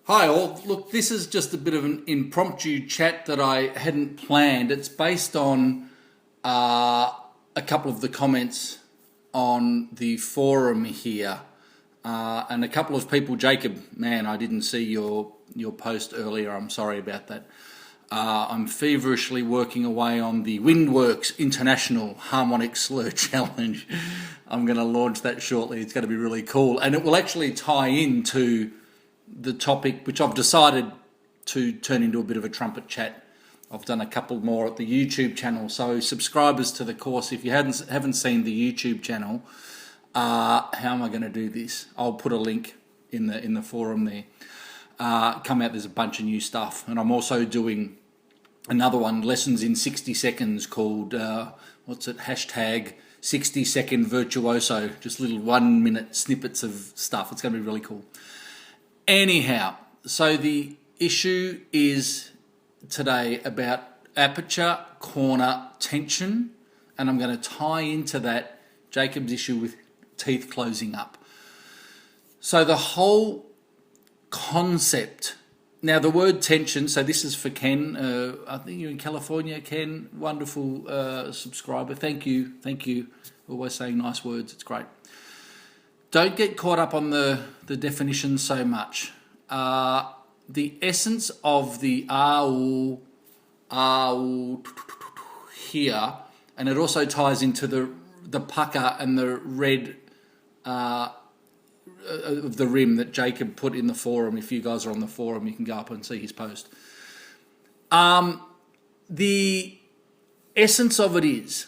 Hi all, look, this is just a bit of an impromptu chat that I hadn't planned. It's based on a couple of the comments on the forum here. And a couple of people, Jacob, man, I didn't see your post earlier, I'm sorry about that. I'm feverishly working away on the Windworks International Harmonic Slur Challenge. I'm going to launch that shortly. It's going to be really cool. And it will actually tie into the topic, which I've decided to turn into a bit of a trumpet chat. I've done a couple more at the YouTube channel. So subscribers to the course, if you haven't seen the YouTube channel, how am I going to do this? I'll put a link in the forum there. There's a bunch of new stuff. And I'm also doing another one, lessons in 60 seconds called, hashtag 60 second virtuoso, just little 1 minute snippets of stuff. It's going to be really cool. Anyhow, so the issue is today about aperture corner tension, and I'm going to tie into that Jacob's issue with teeth closing up. So the whole concept, now the word tension, so this is for Ken, I think you're in California, Ken, wonderful subscriber, thank you, always saying nice words, it's great. Don't get caught up on the definition so much. The essence of the aul here, and it also ties into the pucker and the red of the rim that Jacob put in the forum. If you guys are on the forum, you can go up and see his post. The essence of it is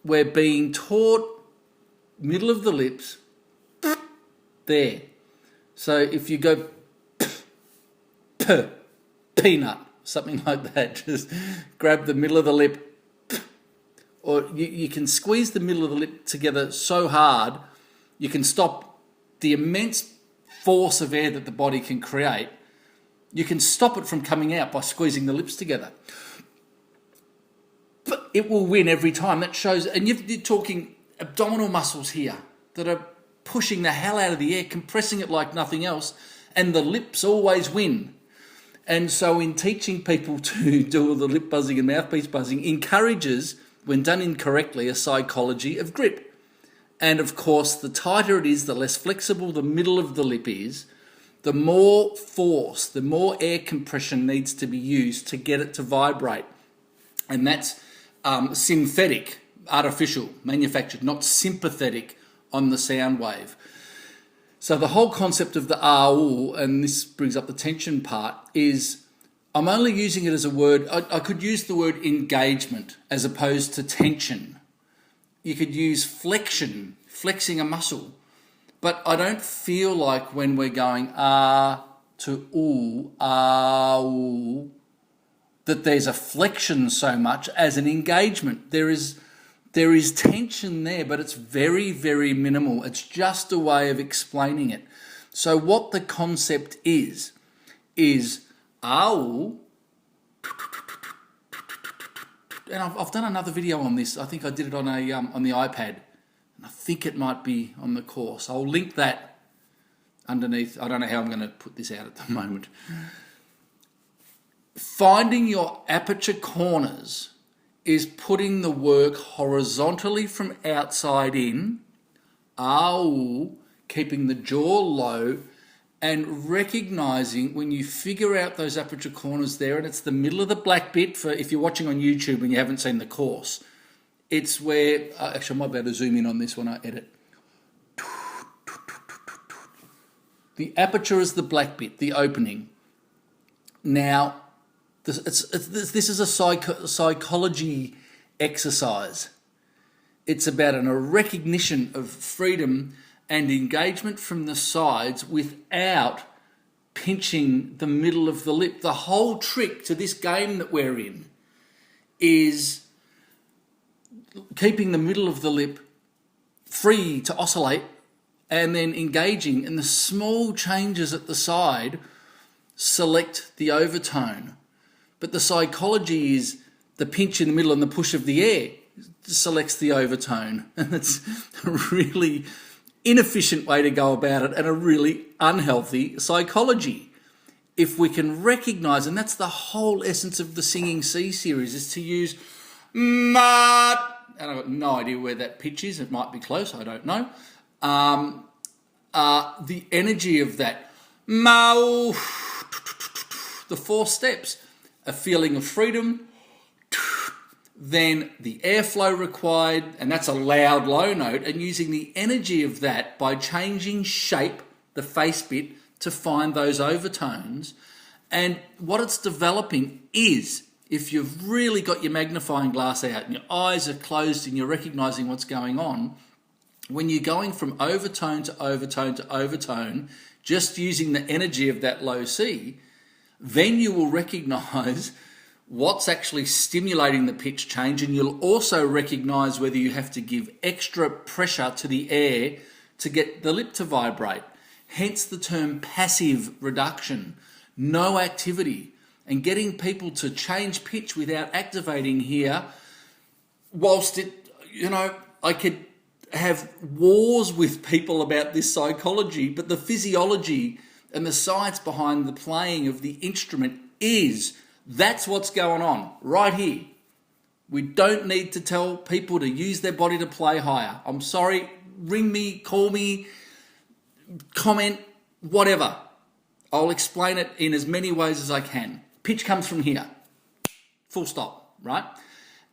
we're being taught middle of the lips, there. So if you go peanut, something like that, just grab the middle of the lip, or you can squeeze the middle of the lip together so hard, you can stop the immense force of air that the body can create. You can stop it from coming out by squeezing the lips together. But it will win every time. That shows, and you're talking abdominal muscles here that are pushing the hell out of the air, compressing it like nothing else, and the lips always win. And so in teaching people to do all the lip buzzing and mouthpiece buzzing encourages, when done incorrectly, a psychology of grip. And of course, the tighter it is, the less flexible the middle of the lip is, the more force, the more air compression needs to be used to get it to vibrate. And that's synthetic, artificial, manufactured, not sympathetic on the sound wave. So the whole concept of the aul, and this brings up the tension part, is I'm only using it as a word. I could use the word engagement as opposed to tension. You could use flexion, flexing a muscle. But I don't feel like when we're going to aul, that there's a flexion so much as an engagement. There is tension there, but it's very, very minimal. It's just a way of explaining it. So what the concept is aul, and I've done another video on this. I think I did it on the iPad, and I think it might be on the course. I'll link that underneath. I don't know how I'm going to put this out at the moment. Finding your aperture corners is putting the work horizontally from outside in, aul, keeping the jaw low, and recognizing when you figure out those aperture corners there, and it's the middle of the black bit, for if you're watching on YouTube and you haven't seen the course, it's where, actually I might be able to zoom in on this when I edit. The aperture is the black bit, the opening. Now, this is a psychology exercise. It's about a recognition of freedom and engagement from the sides without pinching the middle of the lip. The whole trick to this game that we're in is keeping the middle of the lip free to oscillate and then engaging, and the small changes at the side select the overtone. But the psychology is the pinch in the middle and the push of the air selects the overtone. And it's a really inefficient way to go about it and a really unhealthy psychology. if we can recognize, and that's the whole essence of the Singing C series, is to use ma, and I've got no idea where that pitch is. It might be close, I don't know. The energy of that ma, the 4 steps, a feeling of freedom, then the airflow required, and that's a loud low note, and using the energy of that by changing shape, the face bit, to find those overtones. And what it's developing is, if you've really got your magnifying glass out and your eyes are closed and you're recognizing what's going on, when you're going from overtone to overtone to overtone, just using the energy of that low C, then you will recognize what's actually stimulating the pitch change, and you'll also recognize whether you have to give extra pressure to the air to get the lip to vibrate. Hence the term passive reduction, no activity, and getting people to change pitch without activating here. Whilst I could have wars with people about this psychology, but the physiology and the science behind the playing of the instrument that's what's going on right here. We don't need to tell people to use their body to play higher. I'm sorry, ring me, call me, comment, whatever. I'll explain it in as many ways as I can. Pitch comes from here, full stop, right?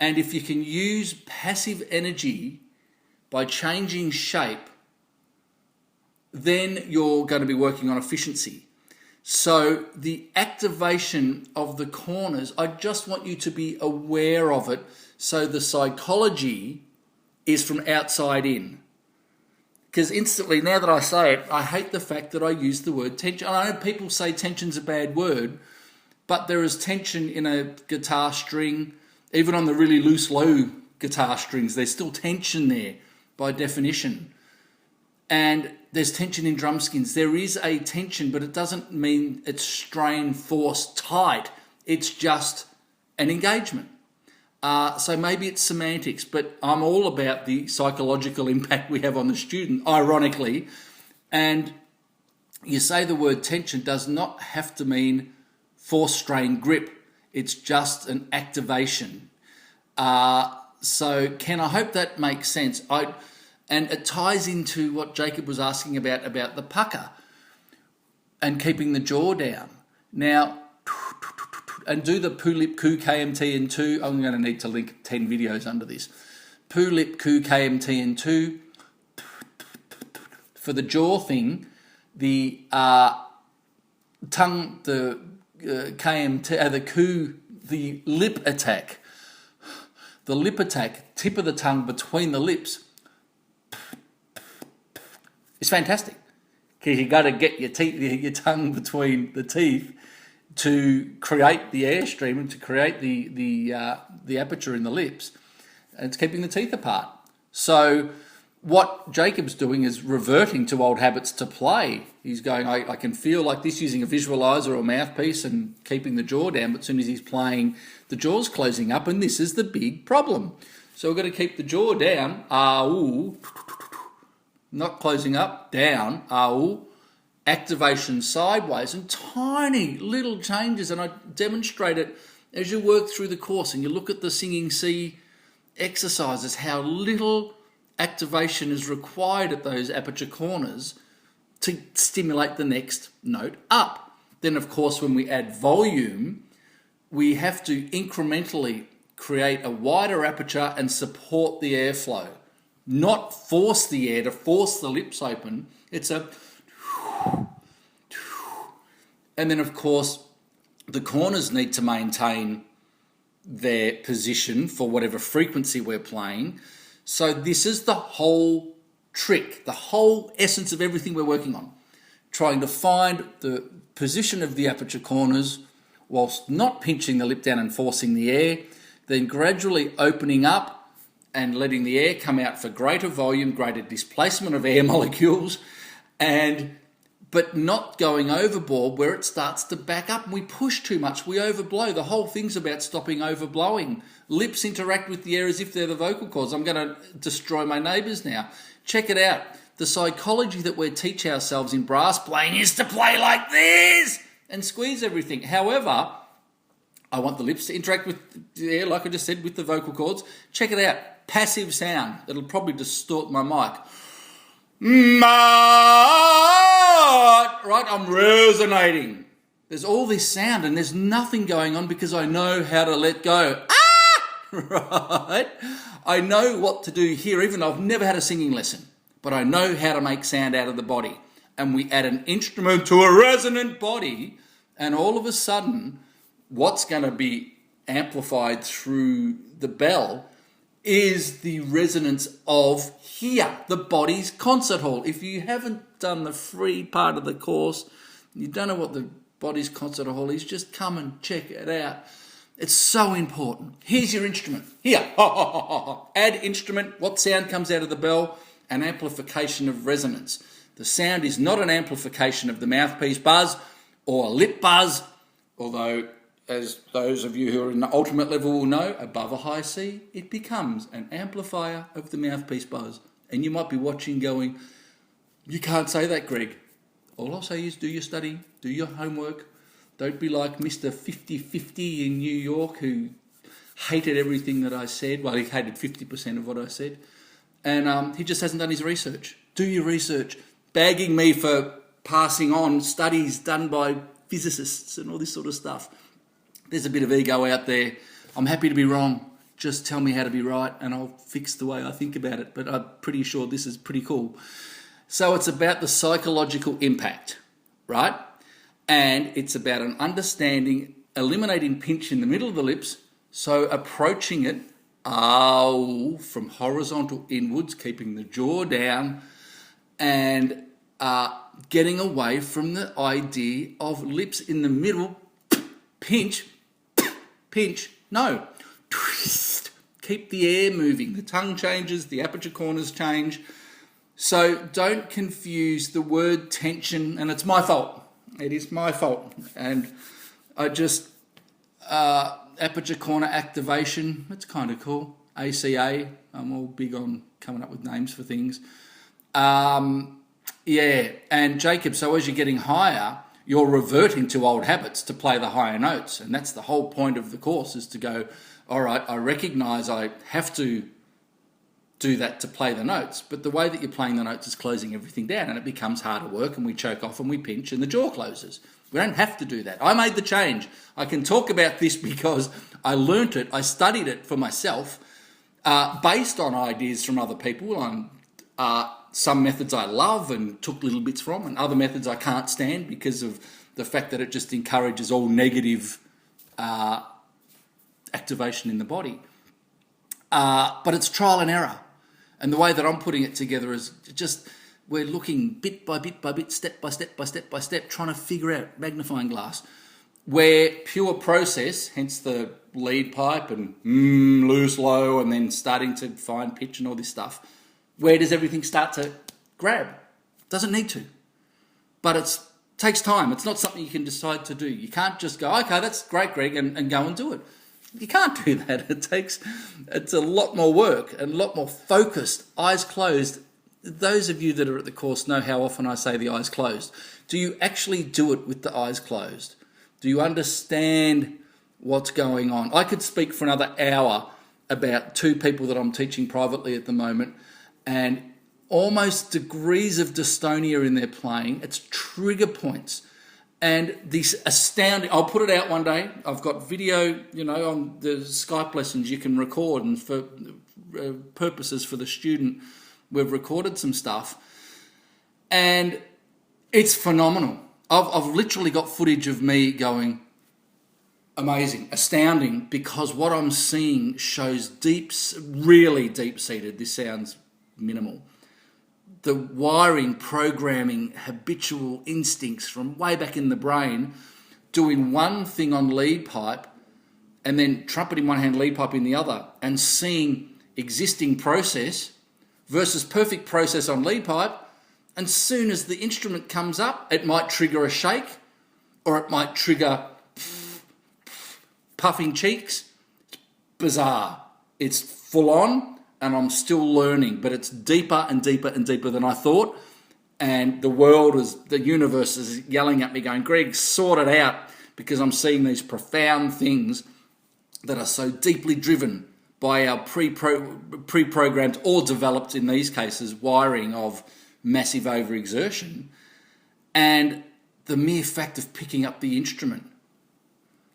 And if you can use passive energy by changing shape, then you're going to be working on efficiency. So the activation of the corners, I just want you to be aware of it. So the psychology is from outside in. Because instantly, now that I say it, I hate the fact that I use the word tension. I know people say tension's a bad word, but there is tension in a guitar string. Even on the really loose, low guitar strings, there's still tension there by definition. And there's tension in drum skins. There is a tension, but it doesn't mean it's strain, force, tight. It's just an engagement. So maybe it's semantics, but I'm all about the psychological impact we have on the student, ironically. And you say the word tension does not have to mean force, strain, grip. It's just an activation. So Ken, I hope that makes sense. And it ties into what Jacob was asking about the pucker and keeping the jaw down. Now, and do the poo lip coo KMT in 2. I'm going to need to link 10 videos under this. Poo lip coo KMT in 2. For the jaw thing, the tongue, the KMT, the coo, the lip attack. The lip attack, tip of the tongue between the lips. It's fantastic because you got to get your tongue between the teeth to create the airstream and to create the aperture in the lips, and it's keeping the teeth apart. So what Jacob's doing is reverting to old habits to play. He's going, I can feel like this using a visualizer or mouthpiece and keeping the jaw down, but as soon as he's playing, the jaw's closing up, and this is the big problem. So we've got to keep the jaw down, not closing up, down, activation sideways, and tiny little changes. And I demonstrate it as you work through the course and you look at the Singing C exercises, how little activation is required at those aperture corners to stimulate the next note up. Then, of course, when we add volume, we have to incrementally create a wider aperture and support the airflow. Not force the air to force the lips open. It's a... And then, of course, the corners need to maintain their position for whatever frequency we're playing. So this is the whole trick, the whole essence of everything we're working on. Trying to find the position of the aperture corners whilst not pinching the lip down and forcing the air, then gradually opening up and letting the air come out for greater volume, greater displacement of air molecules, but not going overboard where it starts to back up and we push too much, we overblow. The whole thing's about stopping overblowing. Lips interact with the air as if they're the vocal cords. I'm going to destroy my neighbours now. Check it out. The psychology that we teach ourselves in brass playing is to play like this and squeeze everything. However, I want the lips to interact with the air, like I just said, with the vocal cords. Check it out. Passive sound. It'll probably distort my mic. Right? I'm resonating. There's all this sound and there's nothing going on because I know how to let go. Right? I know what to do here, even though I've never had a singing lesson. But I know how to make sound out of the body. And we add an instrument to a resonant body, and all of a sudden, what's going to be amplified through the bell is the resonance of here, the body's concert hall. If you haven't done the free part of the course, you don't know what the body's concert hall is, just come and check it out. It's so important. Here's your instrument. Here, add instrument. What sound comes out of the bell? An amplification of resonance. The sound is not an amplification of the mouthpiece buzz or lip buzz, although, as those of you who are in the ultimate level will know, above a high C, it becomes an amplifier of the mouthpiece buzz. And you might be watching going, you can't say that, Greg. All I'll say is do your study, do your homework. Don't be like Mr. 50-50 in New York who hated everything that I said. Well, he hated 50% of what I said. And he just hasn't done his research. Do your research. Bagging me for passing on studies done by physicists and all this sort of stuff. There's a bit of ego out there. I'm happy to be wrong. Just tell me how to be right and I'll fix the way I think about it. But I'm pretty sure this is pretty cool. So it's about the psychological impact, right? And it's about an understanding, eliminating pinch in the middle of the lips, so approaching it from horizontal inwards, keeping the jaw down, and getting away from the idea of lips in the middle, pinch, no, twist, keep the air moving. The tongue changes, the aperture corners change. So don't confuse the word tension, and it's my fault. It is my fault. And I just, aperture corner activation, it's kind of cool. ACA, I'm all big on coming up with names for things. Yeah, and Jacob, so as you're getting higher, you're reverting to old habits to play the higher notes. And that's the whole point of the course, is to go, all right, I recognize I have to do that to play the notes, but the way that you're playing the notes is closing everything down, and it becomes harder work, and we choke off and we pinch and the jaw closes. We don't have to do that. I made the change. I can talk about this because I learnt it, I studied it for myself, based on ideas from other people, on some methods I love and took little bits from, and other methods I can't stand because of the fact that it just encourages all negative activation in the body. But it's trial and error. And the way that I'm putting it together is just, we're looking bit by bit by bit, step by step by step by step, trying to figure out, magnifying glass, where pure process, hence the lead pipe and loose, low, and then starting to find pitch and all this stuff, where does everything start to grab? Doesn't need to. But it takes time. It's not something you can decide to do. You can't just go, okay, that's great, Greg, and go and do it. You can't do that. It's a lot more work and a lot more focused, eyes closed. Those of you that are at the course know how often I say the eyes closed. Do you actually do it with the eyes closed? Do you understand what's going on? I could speak for another hour about two people that I'm teaching privately at the moment, and almost degrees of dystonia in their playing. It's trigger points. And these astounding, I'll put it out one day. I've got video, on the Skype lessons you can record, and for purposes for the student, we've recorded some stuff. And it's phenomenal. I've literally got footage of me going, amazing, astounding, because what I'm seeing shows really deep-seated, this sounds minimal, the wiring, programming, habitual instincts from way back in the brain, doing one thing on lead pipe and then trumpet in one hand, lead pipe in the other, and seeing existing process versus perfect process on lead pipe. And soon as the instrument comes up, it might trigger a shake, or it might trigger puffing cheeks. It's bizarre. It's full on. And I'm still learning, but it's deeper and deeper and deeper than I thought. And the universe is yelling at me going, Greg, sort it out, because I'm seeing these profound things that are so deeply driven by our pre-programmed or developed, in these cases, wiring of massive overexertion. And the mere fact of picking up the instrument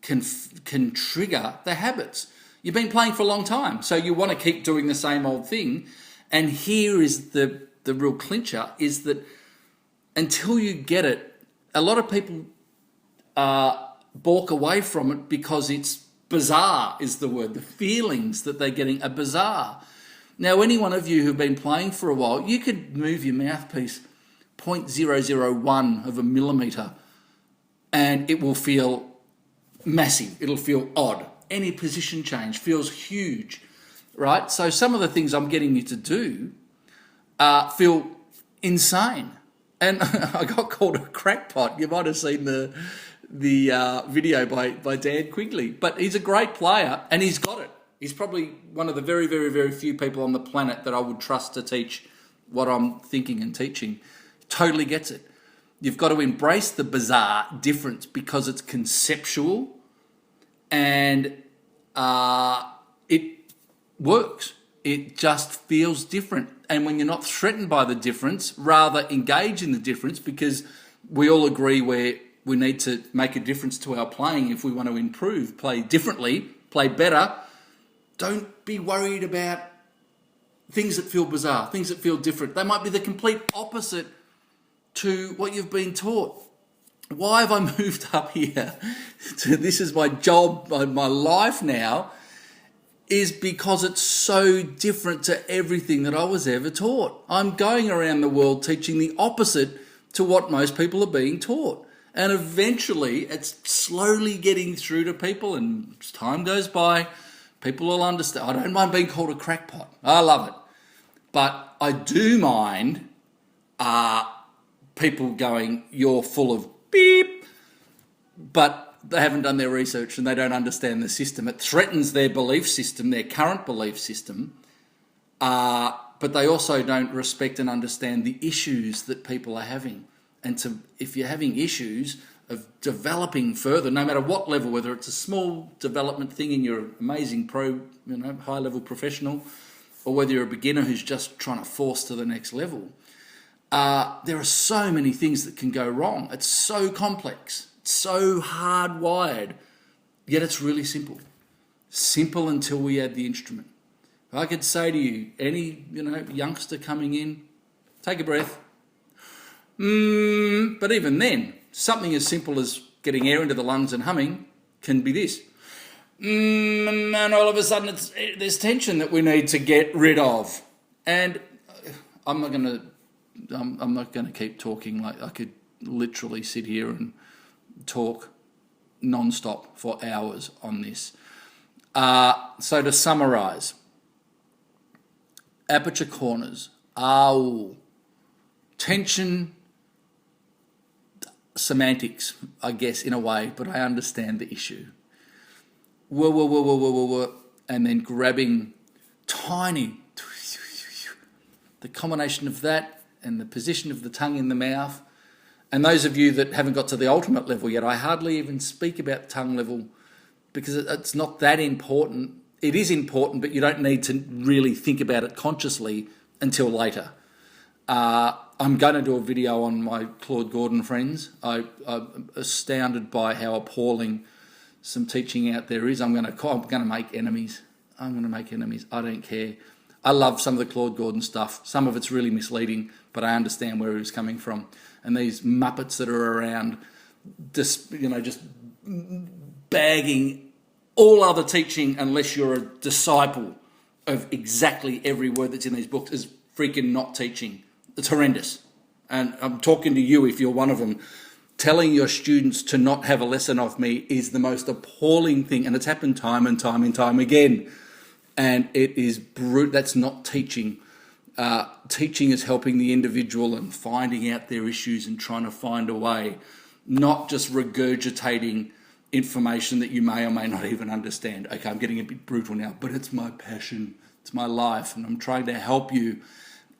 can trigger the habits. You've been playing for a long time, so you want to keep doing the same old thing. And here is the real clincher, is that until you get it, a lot of people balk away from it because it's bizarre, is the word. The feelings that they're getting are bizarre. Now, any one of you who've been playing for a while, you could move your mouthpiece 0.001 of a millimetre and it will feel massive. It'll feel odd. Any position change feels huge, right? So some of the things I'm getting you to do feel insane. And I got called a crackpot. You might have seen the video by Dan Quigley. But he's a great player and he's got it. He's probably one of the very, very, very few people on the planet that I would trust to teach what I'm thinking and teaching. Totally gets it. You've got to embrace the bizarre difference because it's conceptual and it works. It just feels different. And when you're not threatened by the difference, rather engage in the difference, because we all agree we need to make a difference to our playing if we want to improve, play differently, play better. Don't be worried about things that feel bizarre, things that feel different. They might be the complete opposite to what you've been taught. Why have I moved up here to this is my job, my life now, is because it's so different to everything that I was ever taught. I'm going around the world teaching the opposite to what most people are being taught. And eventually it's slowly getting through to people, and as time goes by, people will understand. I don't mind being called a crackpot. I love it. But I do mind people going, you're full of beep, but they haven't done their research and they don't understand the system. It threatens their belief system, their current belief system, but they also don't respect and understand the issues that people are having. And if you're having issues of developing further, no matter what level, whether it's a small development thing and you're an amazing high-level professional, or whether you're a beginner who's just trying to force to the next level, there are so many things that can go wrong. It's so complex, it's so hardwired, yet it's really simple. Simple until we add the instrument. If I could say to you, any youngster coming in, take a breath. But even then, something as simple as getting air into the lungs and humming can be this. And all of a sudden there's tension that we need to get rid of. And I'm not going to keep talking. Like, I could literally sit here and talk non-stop for hours on this. So to summarise, Aperture Corners, tension, semantics, I guess, in a way, but I understand the issue. And then grabbing tiny, the combination of that and the position of the tongue in the mouth. And those of you that haven't got to the ultimate level yet, I hardly even speak about tongue level because it's not that important. It is important, but you don't need to really think about it consciously until later. I'm going to do a video on my Claude Gordon friends. I'm astounded by how appalling some teaching out there is. I'm going to make enemies. I don't care. I love some of the Claude Gordon stuff. Some of it's really misleading, but I understand where he was coming from. And these muppets that are around, just bagging all other teaching, unless you're a disciple of exactly every word that's in these books, is freaking not teaching. It's horrendous. And I'm talking to you if you're one of them. Telling your students to not have a lesson off me is the most appalling thing. And it's happened time and time and time again. And it is brute. That's not teaching. Teaching is helping the individual and finding out their issues and trying to find a way, not just regurgitating information that you may or may not even understand. Okay, I'm getting a bit brutal now, but it's my passion. It's my life, and I'm trying to help you.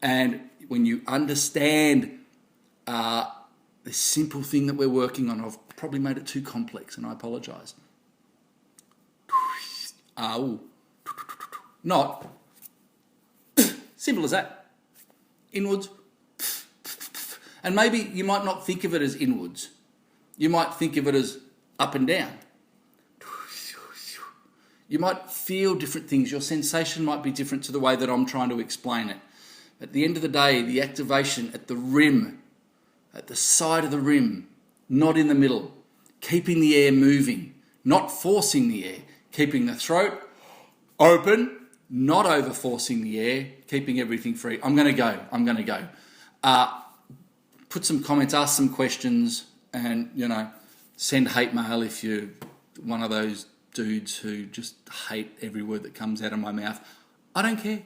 And when you understand this simple thing that we're working on. I've probably made it too complex, and I apologise. Not simple as that. Inwards. And maybe you might not think of it as inwards. You might think of it as up and down. You might feel different things. Your sensation might be different to the way that I'm trying to explain it. At the end of the day, the activation at the rim, at the side of the rim, not in the middle, keeping the air moving, not forcing the air, keeping the throat open, not over forcing the air, keeping everything free. I'm going to go. Put some comments, ask some questions, and, send hate mail if you're one of those dudes who just hate every word that comes out of my mouth. I don't care.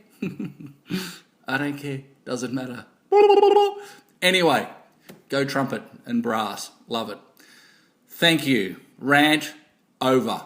I don't care. Doesn't matter. Anyway, go trumpet and brass. Love it. Thank you. Rant over.